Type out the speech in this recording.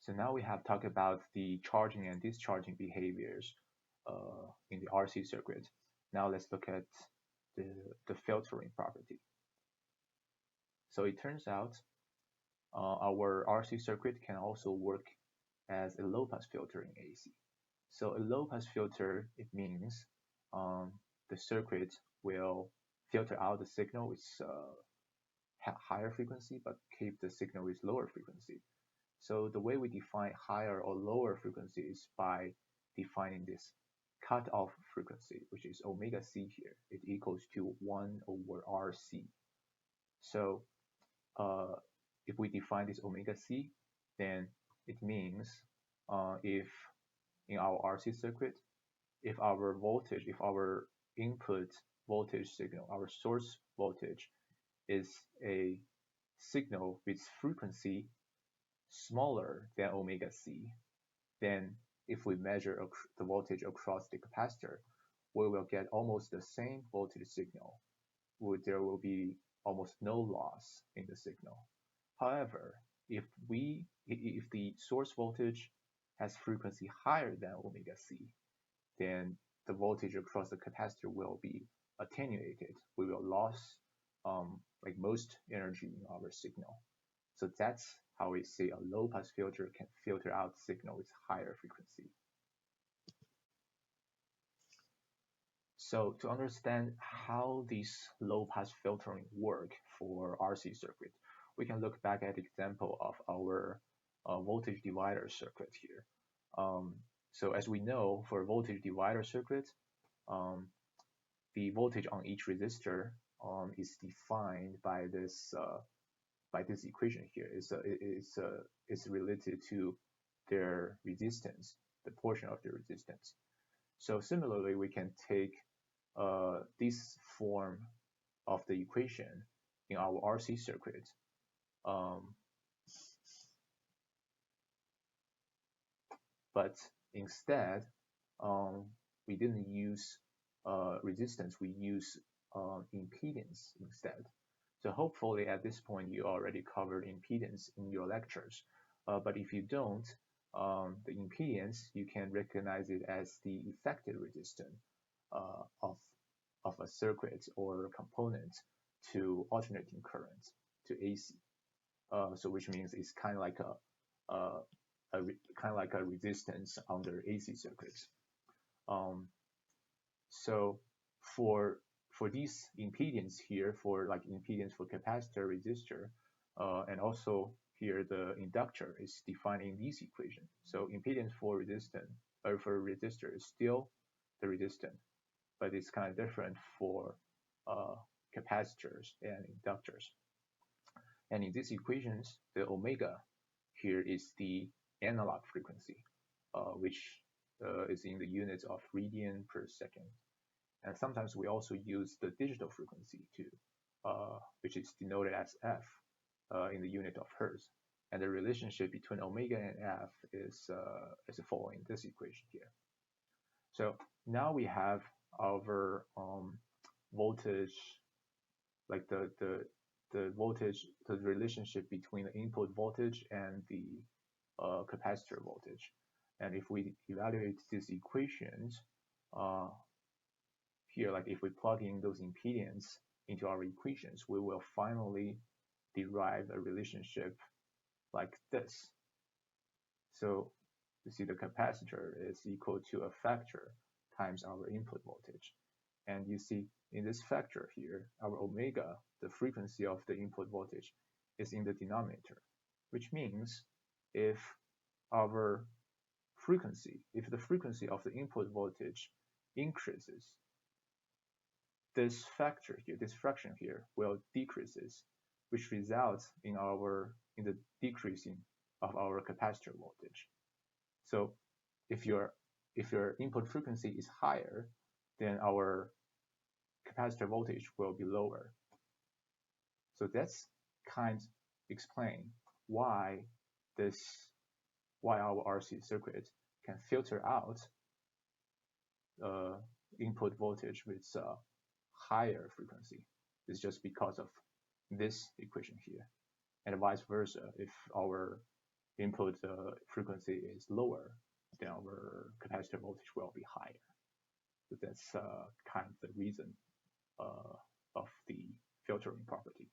So now we have talked about the charging and discharging behaviors in the RC circuit. Now let's look at the, the filtering property. So it turns out our RC circuit can also work as a low-pass filter in AC. So a low-pass filter, it means the circuit will filter out the signal with higher frequency, but keep the signal with lower frequency. So the way we define higher or lower frequency is by defining this cutoff frequency, which is omega c here. It equals to 1 over RC. So if we define this omega c, then it means if in our RC circuit, if our voltage, if our input voltage signal, our source voltage is a signal with frequency smaller than omega c, then if we measure the voltage across the capacitor, we will get almost the same voltage signal. There will be almost no loss in the signal. However, if the source voltage has frequency higher than omega c, then the voltage across the capacitor will be attenuated. We will lose like most energy in our signal. So that's how we say a low-pass filter can filter out signal with higher frequency. So to understand how this low-pass filtering work for RC circuit, we can look back at the example of our voltage divider circuit here. So as we know, for voltage divider circuit, the voltage on each resistor is defined by this equation here. It's related to their resistance, the portion of the resistance. So similarly, we can take this form of the equation in our RC circuit. But instead, we didn't use resistance, we use impedance instead. So hopefully at this point you already covered impedance in your lectures. But if you don't, the impedance, you can recognize it as the effective resistance of a circuit or a component to alternating current, to AC. So which means it's kind of like a resistance under AC circuits. So for these impedance here, for like impedance for capacitor, resistor, and also here the inductor is defined in this equation. So impedance for resistance or for resistor is still the resistance, but it's kind of different for capacitors and inductors. And in these equations, the omega here is the analog frequency, which is in the units of radian per second. And sometimes we also use the digital frequency too, which is denoted as f in the unit of hertz. And the relationship between omega and f is following this equation here. So now we have our voltage, like the voltage, the relationship between the input voltage and the capacitor voltage. And if we evaluate these equations, here, like if we plug in those impedance into our equations, we will finally derive a relationship like this. So you see the capacitor is equal to a factor times our input voltage. And you see in this factor here, our omega, the frequency of the input voltage, is in the denominator, which means if the frequency of the input voltage increases, this factor here, this fraction here, will decreases, which results in the decreasing of our capacitor voltage. So if your input frequency is higher, then our capacitor voltage will be lower. So that's kind of explain why our RC circuit can filter out input voltage with higher frequency. It's just because of this equation here, and vice versa. If our input frequency is lower, then our capacitor voltage will be higher. So that's kind of the reason of the filtering property.